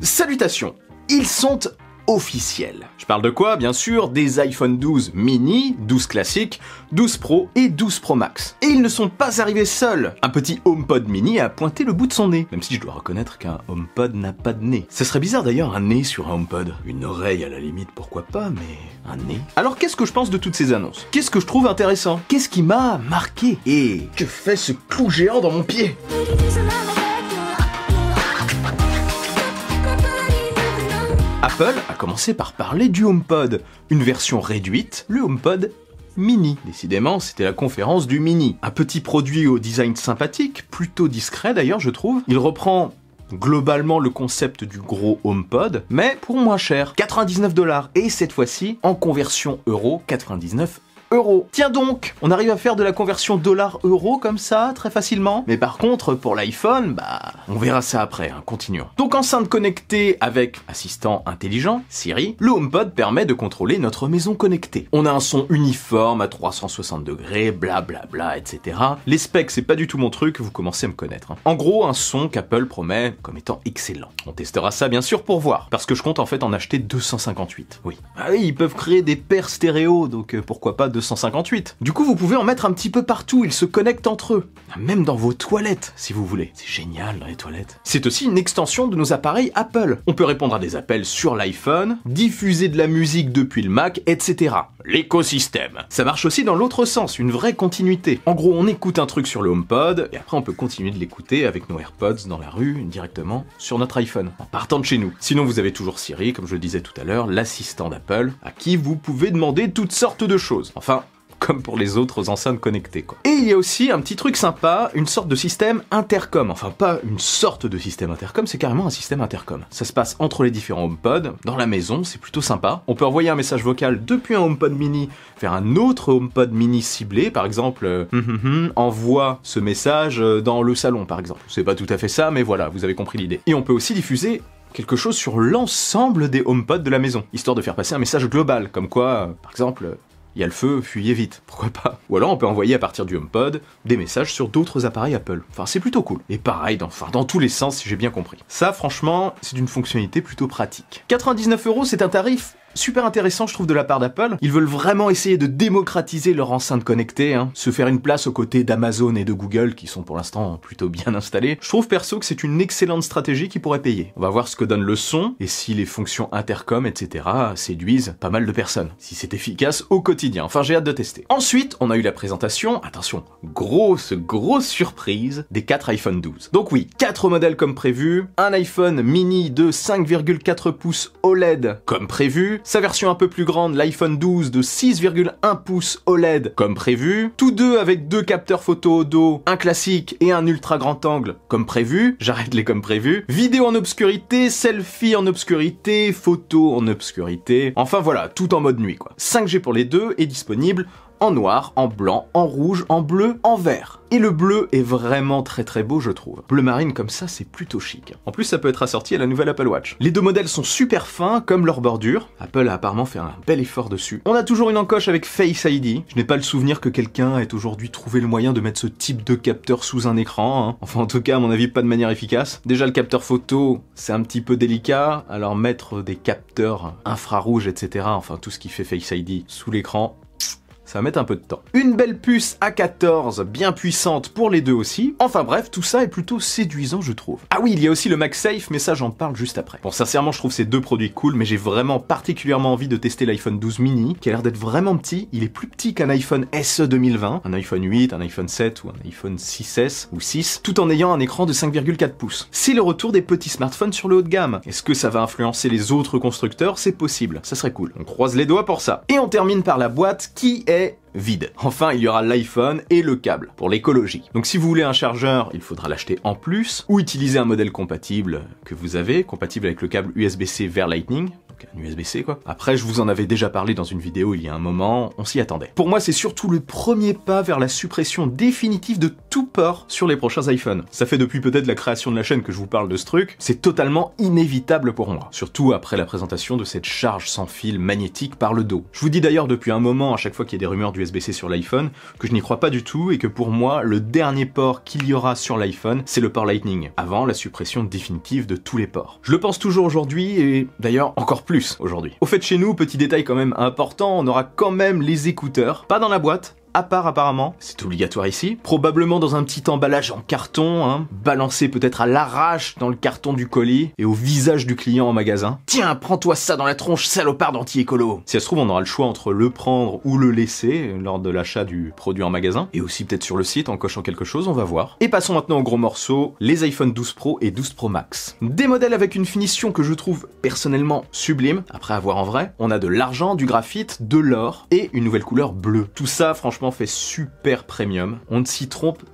Salutations, ils sont officiels. Je parle de quoi? Bien sûr, des iPhone 12 mini, 12 classiques, 12 Pro et 12 Pro Max. Et ils ne sont pas arrivés seuls. Un petit HomePod mini a pointé le bout de son nez, même si je dois reconnaître qu'un HomePod n'a pas de nez. Ce serait bizarre d'ailleurs un nez sur un HomePod. Une oreille à la limite, pourquoi pas, mais un nez. Alors qu'est-ce que je pense de toutes ces annonces? Qu'est-ce que je trouve intéressant? Qu'est-ce qui m'a marqué? Et que fait ce clou géant dans mon pied? Apple a commencé par parler du HomePod, une version réduite, le HomePod Mini. Décidément, c'était la conférence du Mini. Un petit produit au design sympathique, plutôt discret d'ailleurs je trouve. Il reprend globalement le concept du gros HomePod, mais pour moins cher, 99 $, et cette fois-ci, en conversion euro, 99 €. Tiens donc, on arrive à faire de la conversion dollar-euro comme ça, très facilement. Mais par contre, pour l'iPhone, on verra ça après, continuons. Donc enceinte connectée avec assistant intelligent, Siri, le HomePod permet de contrôler notre maison connectée. On a un son uniforme à 360 degrés, blablabla, etc. Les specs, c'est pas du tout mon truc, vous commencez à me connaître. En gros, un son qu'Apple promet comme étant excellent. On testera ça bien sûr pour voir, parce que je compte en fait en acheter 258. Oui. Ah oui, ils peuvent créer des paires stéréo, donc pourquoi pas 258. Du coup, vous pouvez en mettre un petit peu partout, ils se connectent entre eux. Même dans vos toilettes, si vous voulez. C'est génial dans les toilettes. C'est aussi une extension de nos appareils Apple. On peut répondre à des appels sur l'iPhone, diffuser de la musique depuis le Mac, etc. L'écosystème. Ça marche aussi dans l'autre sens, une vraie continuité. En gros, on écoute un truc sur le HomePod, et après on peut continuer de l'écouter avec nos AirPods dans la rue, directement sur notre iPhone, en partant de chez nous. Sinon, vous avez toujours Siri, comme je le disais tout à l'heure, l'assistant d'Apple, à qui vous pouvez demander toutes sortes de choses. Enfin, comme pour les autres enceintes connectées, quoi. Et il y a aussi un petit truc sympa, une sorte de système intercom. Enfin, pas une sorte de système intercom, c'est carrément un système intercom. Ça se passe entre les différents HomePod, dans la maison, c'est plutôt sympa. On peut envoyer un message vocal depuis un HomePod mini vers un autre HomePod mini ciblé, par exemple, envoie ce message dans le salon, par exemple. C'est pas tout à fait ça, mais voilà, vous avez compris l'idée. Et on peut aussi diffuser quelque chose sur l'ensemble des HomePod de la maison, histoire de faire passer un message global, comme quoi, par exemple, il y a le feu, fuyez vite, pourquoi pas. Ou alors on peut envoyer à partir du HomePod des messages sur d'autres appareils Apple. Enfin, c'est plutôt cool. Et pareil, dans tous les sens, si j'ai bien compris. Ça, franchement, c'est une fonctionnalité plutôt pratique. 99 €, c'est un tarif super intéressant, je trouve, de la part d'Apple. Ils veulent vraiment essayer de démocratiser leur enceinte connectée, se faire une place aux côtés d'Amazon et de Google, qui sont pour l'instant plutôt bien installés. Je trouve perso que c'est une excellente stratégie qui pourrait payer. On va voir ce que donne le son, et si les fonctions intercom, etc. séduisent pas mal de personnes. Si c'est efficace au quotidien. Enfin, j'ai hâte de tester. Ensuite, on a eu la présentation, attention, grosse surprise, des 4 iPhone 12. Donc oui, 4 modèles comme prévu, un iPhone mini de 5,4 pouces OLED comme prévu, sa version un peu plus grande, l'iPhone 12 de 6,1 pouces OLED comme prévu, tous deux avec 2 capteurs photo au dos, un classique et un ultra grand angle comme prévu, j'arrête les comme prévu, vidéo en obscurité, selfie en obscurité, photo en obscurité, enfin voilà, tout en mode nuit quoi. 5G pour les deux est disponible en noir, en blanc, en rouge, en bleu, en vert. Et le bleu est vraiment très beau, je trouve. Bleu marine comme ça, c'est plutôt chic. En plus, ça peut être assorti à la nouvelle Apple Watch. Les deux modèles sont super fins, comme leur bordure. Apple a apparemment fait un bel effort dessus. On a toujours une encoche avec Face ID. Je n'ai pas le souvenir que quelqu'un ait aujourd'hui trouvé le moyen de mettre ce type de capteur sous un écran. Enfin, en tout cas, à mon avis, pas de manière efficace. Déjà, le capteur photo, c'est un petit peu délicat. Alors, mettre des capteurs infrarouges, etc., enfin, tout ce qui fait Face ID sous l'écran, ça va mettre un peu de temps. Une belle puce A14 bien puissante pour les deux aussi. Enfin bref, tout ça est plutôt séduisant, je trouve. Ah oui, il y a aussi le MagSafe, mais ça j'en parle juste après. Bon, sincèrement, je trouve ces deux produits cool, mais j'ai vraiment particulièrement envie de tester l'iPhone 12 mini, qui a l'air d'être vraiment petit. Il est plus petit qu'un iPhone SE 2020, un iPhone 8, un iPhone 7 ou un iPhone 6S ou 6, tout en ayant un écran de 5,4 pouces. C'est le retour des petits smartphones sur le haut de gamme. Est-ce que ça va influencer les autres constructeurs? C'est possible, ça serait cool. On croise les doigts pour ça. Et on termine par la boîte qui est vide. Enfin, il y aura l'iPhone et le câble, pour l'écologie. Donc si vous voulez un chargeur, il faudra l'acheter en plus, ou utiliser un modèle compatible que vous avez, compatible avec le câble USB-C vers Lightning. donc un USB-C quoi. Après, je vous en avais déjà parlé dans une vidéo il y a un moment, on s'y attendait. Pour moi, c'est surtout le premier pas vers la suppression définitive de tout port sur les prochains iPhones. Ça fait depuis peut-être la création de la chaîne que je vous parle de ce truc, c'est totalement inévitable pour moi. Surtout après la présentation de cette charge sans fil magnétique par le dos. Je vous dis d'ailleurs depuis un moment, à chaque fois qu'il y a des rumeurs d'USB-C sur l'iPhone, que je n'y crois pas du tout et que pour moi, le dernier port qu'il y aura sur l'iPhone, c'est le port Lightning, avant la suppression définitive de tous les ports. Je le pense toujours aujourd'hui et d'ailleurs encore plus aujourd'hui. Au fait, chez nous, petit détail quand même important, on aura quand même les écouteurs, pas dans la boîte, à part apparemment, c'est obligatoire ici, probablement dans un petit emballage en carton, hein, balancé peut-être à l'arrache dans le carton du colis et au visage du client en magasin. Tiens, prends-toi ça dans la tronche, salopard d'anti-écolo. Si ça se trouve, on aura le choix entre le prendre ou le laisser lors de l'achat du produit en magasin, et aussi peut-être sur le site en cochant quelque chose, on va voir. Et passons maintenant au gros morceau, les iPhone 12 Pro et 12 Pro Max. Des modèles avec une finition que je trouve personnellement sublime, après à voir en vrai. On a de l'argent, du graphite, de l'or et une nouvelle couleur bleue. Tout ça, franchement, fait super premium. On ne s'y trompe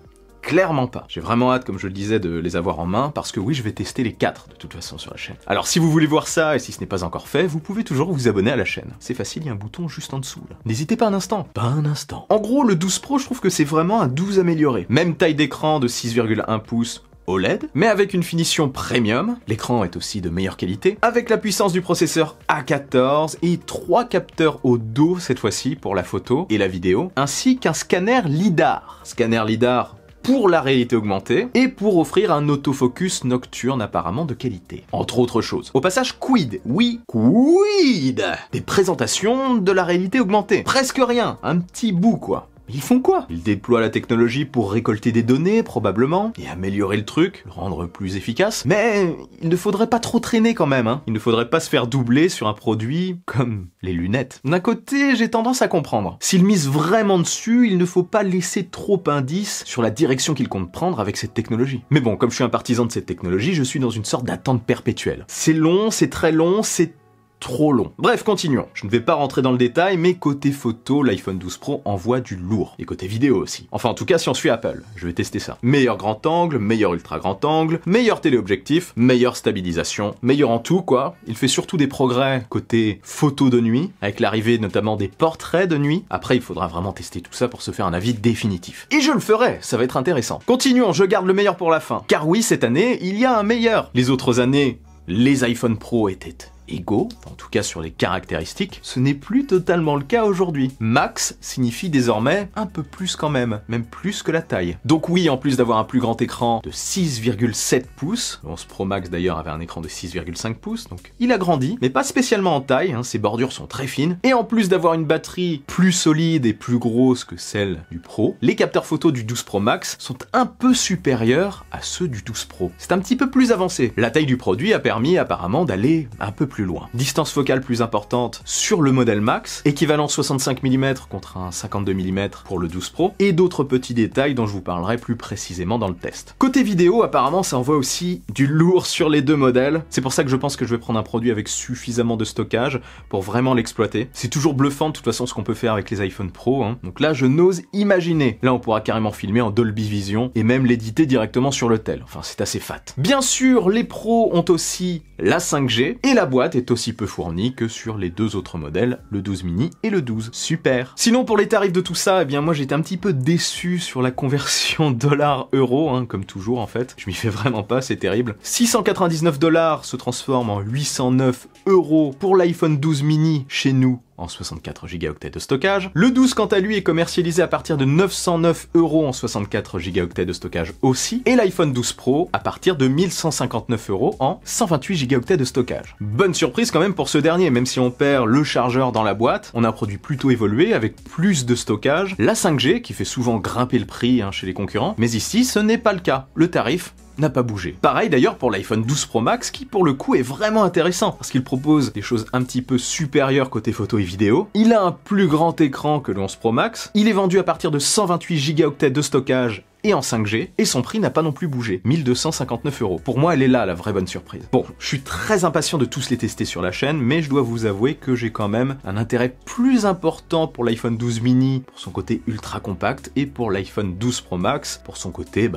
clairement pas. J'ai vraiment hâte, comme je le disais, de les avoir en main, parce que oui, je vais tester les 4 de toute façon sur la chaîne. Alors si vous voulez voir ça, et si ce n'est pas encore fait, vous pouvez toujours vous abonner à la chaîne. C'est facile, il y a un bouton juste en dessous là. N'hésitez pas un instant. Pas un instant. En gros, le 12 Pro, je trouve que c'est vraiment un 12 amélioré. Même taille d'écran de 6,1 pouces, OLED, mais avec une finition premium, l'écran est aussi de meilleure qualité, avec la puissance du processeur A14 et 3 capteurs au dos cette fois-ci pour la photo et la vidéo, ainsi qu'un scanner LiDAR. Scanner LiDAR pour la réalité augmentée et pour offrir un autofocus nocturne apparemment de qualité, entre autres choses. Au passage, quid, oui, quid des présentations de la réalité augmentée. Presque rien, un petit bout quoi. Ils font quoi? Ils déploient la technologie pour récolter des données, probablement, et améliorer le truc, le rendre plus efficace, mais il ne faudrait pas trop traîner quand même, hein. Il ne faudrait pas se faire doubler sur un produit comme les lunettes. D'un côté, j'ai tendance à comprendre. S'ils misent vraiment dessus, il ne faut pas laisser trop d'indices sur la direction qu'ils comptent prendre avec cette technologie. Mais bon, comme je suis un partisan de cette technologie, je suis dans une sorte d'attente perpétuelle. C'est long, c'est très long, c'est trop long. Bref, continuons. Je ne vais pas rentrer dans le détail, mais côté photo, l'iPhone 12 Pro envoie du lourd. Et côté vidéo aussi. Enfin, en tout cas, si on suit Apple. Je vais tester ça. Meilleur grand angle, meilleur ultra grand angle, meilleur téléobjectif, meilleure stabilisation, meilleur en tout, quoi. Il fait surtout des progrès côté photo de nuit, avec l'arrivée notamment des portraits de nuit. Après, il faudra vraiment tester tout ça pour se faire un avis définitif. Et je le ferai, ça va être intéressant. Continuons, je garde le meilleur pour la fin. Car oui, cette année, il y a un meilleur. Les autres années, les iPhone Pro étaient égaux, en tout cas sur les caractéristiques, ce n'est plus totalement le cas aujourd'hui. Max signifie désormais un peu plus quand même plus que la taille. Donc oui, en plus d'avoir un plus grand écran de 6,7 pouces, le 11 Pro Max d'ailleurs avait un écran de 6,5 pouces, donc il a grandi, mais pas spécialement en taille, hein, ses bordures sont très fines, et en plus d'avoir une batterie plus solide et plus grosse que celle du Pro, les capteurs photo du 12 Pro Max sont un peu supérieurs à ceux du 12 Pro. C'est un petit peu plus avancé. La taille du produit a permis apparemment d'aller un peu plus loin. Distance focale plus importante sur le modèle Max, équivalent 65 mm contre un 52 mm pour le 12 Pro, et d'autres petits détails dont je vous parlerai plus précisément dans le test. Côté vidéo, apparemment ça envoie aussi du lourd sur les deux modèles, c'est pour ça que je pense que je vais prendre un produit avec suffisamment de stockage pour vraiment l'exploiter. C'est toujours bluffant de toute façon ce qu'on peut faire avec les iPhone Pro, hein. Donc là je n'ose imaginer. Là on pourra carrément filmer en Dolby Vision et même l'éditer directement sur le tel, enfin c'est assez fat. Bien sûr, les Pros ont aussi la 5G, et la boîte est aussi peu fournie que sur les deux autres modèles, le 12 mini et le 12. Super. Sinon pour les tarifs de tout ça, eh bien moi j'étais un petit peu déçu sur la conversion dollar-euro, hein, comme toujours en fait. Je m'y fais vraiment pas, c'est terrible. 699 $ se transforme en 809 € pour l'iPhone 12 mini chez nous, en 64 Go de stockage. Le 12 quant à lui est commercialisé à partir de 909 € en 64 Go de stockage aussi, et l'iPhone 12 Pro à partir de 1159 € en 128 Go de stockage. Bonne surprise quand même pour ce dernier, même si on perd le chargeur dans la boîte, on a un produit plutôt évolué avec plus de stockage, la 5G qui fait souvent grimper le prix, hein, chez les concurrents, mais ici ce n'est pas le cas. Le tarif n'a pas bougé. Pareil d'ailleurs pour l'iPhone 12 Pro Max qui pour le coup est vraiment intéressant parce qu'il propose des choses un petit peu supérieures côté photo et vidéo. Il a un plus grand écran que le 11 Pro Max, il est vendu à partir de 128 Go de stockage et en 5G, et son prix n'a pas non plus bougé, 1259 €. Pour moi, elle est là, la vraie bonne surprise. Bon, je suis très impatient de tous les tester sur la chaîne, mais je dois vous avouer que j'ai quand même un intérêt plus important pour l'iPhone 12 mini, pour son côté ultra compact, et pour l'iPhone 12 Pro Max, pour son côté,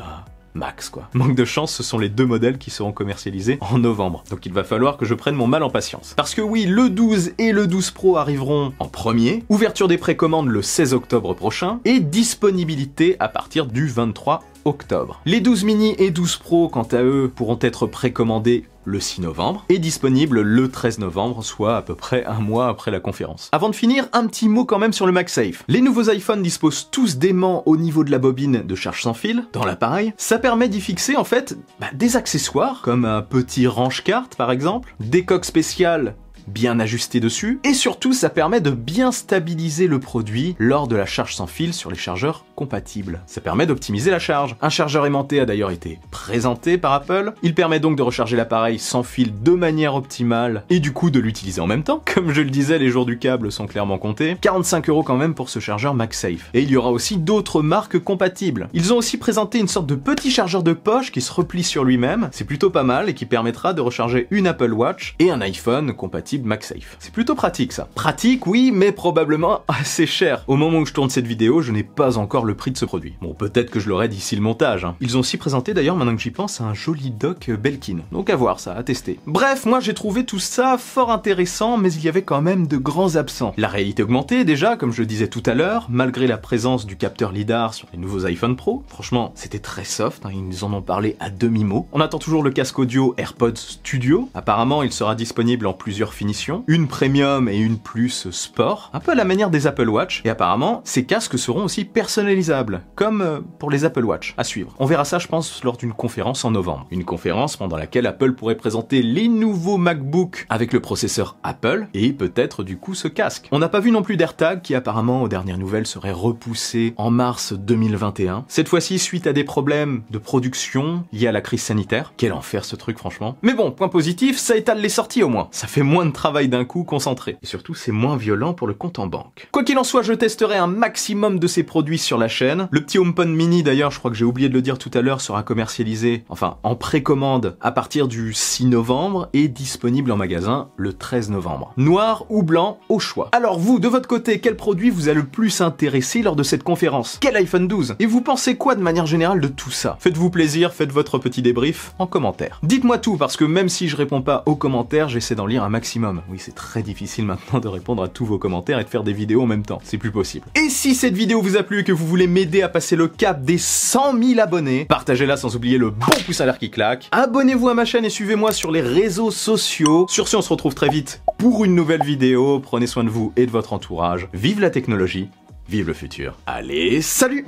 max quoi. Manque de chance, ce sont les deux modèles qui seront commercialisés en novembre. Donc il va falloir que je prenne mon mal en patience. Parce que oui, le 12 et le 12 Pro arriveront en premier, ouverture des précommandes le 16 octobre prochain, et disponibilité à partir du 23 octobre. Les 12 mini et 12 Pro, quant à eux, pourront être précommandés le 6 novembre et disponible le 13 novembre, soit à peu près un mois après la conférence. Avant de finir, un petit mot quand même sur le MagSafe. Les nouveaux iPhones disposent tous d'aimants au niveau de la bobine de charge sans fil dans l'appareil. Ça permet d'y fixer en fait des accessoires comme un petit range-carte par exemple, des coques spéciales bien ajusté dessus, et surtout ça permet de bien stabiliser le produit lors de la charge sans fil sur les chargeurs compatibles. Ça permet d'optimiser la charge. Un chargeur aimanté a d'ailleurs été présenté par Apple, il permet donc de recharger l'appareil sans fil de manière optimale et du coup de l'utiliser en même temps. Comme je le disais, les jours du câble sont clairement comptés. 45 € quand même pour ce chargeur MagSafe. Et il y aura aussi d'autres marques compatibles. Ils ont aussi présenté une sorte de petit chargeur de poche qui se replie sur lui-même, c'est plutôt pas mal et qui permettra de recharger une Apple Watch et un iPhone compatible MagSafe. C'est plutôt pratique ça. Pratique oui, mais probablement assez cher. Au moment où je tourne cette vidéo, je n'ai pas encore le prix de ce produit. Bon, peut-être que je l'aurai d'ici le montage. Hein. Ils ont aussi présenté d'ailleurs, maintenant que j'y pense, un joli dock Belkin. Donc à voir ça, à tester. Bref, moi j'ai trouvé tout ça fort intéressant, mais il y avait quand même de grands absents. La réalité augmentée déjà, comme je le disais tout à l'heure, malgré la présence du capteur LiDAR sur les nouveaux iPhone Pro. Franchement, c'était très soft, hein, ils nous en ont parlé à demi-mot. On attend toujours le casque audio AirPods Studio. Apparemment, il sera disponible en plusieurs finitions, une premium et une plus sport, un peu à la manière des Apple Watch, et apparemment, ces casques seront aussi personnalisables, comme pour les Apple Watch, à suivre. On verra ça, je pense, lors d'une conférence en novembre. Une conférence pendant laquelle Apple pourrait présenter les nouveaux MacBook avec le processeur Apple, et peut-être du coup ce casque. On n'a pas vu non plus d'AirTag, qui apparemment, aux dernières nouvelles, serait repoussé en mars 2021. Cette fois-ci, suite à des problèmes de production liés à la crise sanitaire. Quel enfer ce truc, franchement. Mais bon, point positif, ça étale les sorties au moins. Ça fait moins de travail d'un coup concentré. Et surtout, c'est moins violent pour le compte en banque. Quoi qu'il en soit, je testerai un maximum de ces produits sur la chaîne. Le petit HomePod mini, d'ailleurs, je crois que j'ai oublié de le dire tout à l'heure, sera commercialisé, enfin, en précommande à partir du 6 novembre et disponible en magasin le 13 novembre. Noir ou blanc, au choix. Alors vous, de votre côté, quel produit vous a le plus intéressé lors de cette conférence? Quel iPhone 12? Et vous pensez quoi de manière générale de tout ça? Faites-vous plaisir, faites votre petit débrief en commentaire. Dites-moi tout, parce que même si je réponds pas aux commentaires, j'essaie d'en lire un maximum. Oui, c'est très difficile maintenant de répondre à tous vos commentaires et de faire des vidéos en même temps. C'est plus possible. Et si cette vidéo vous a plu et que vous voulez m'aider à passer le cap des 100 000 abonnés, partagez-la sans oublier le bon pouce à l'air qui claque. Abonnez-vous à ma chaîne et suivez-moi sur les réseaux sociaux. Sur ce, on se retrouve très vite pour une nouvelle vidéo. Prenez soin de vous et de votre entourage. Vive la technologie, vive le futur. Allez, salut!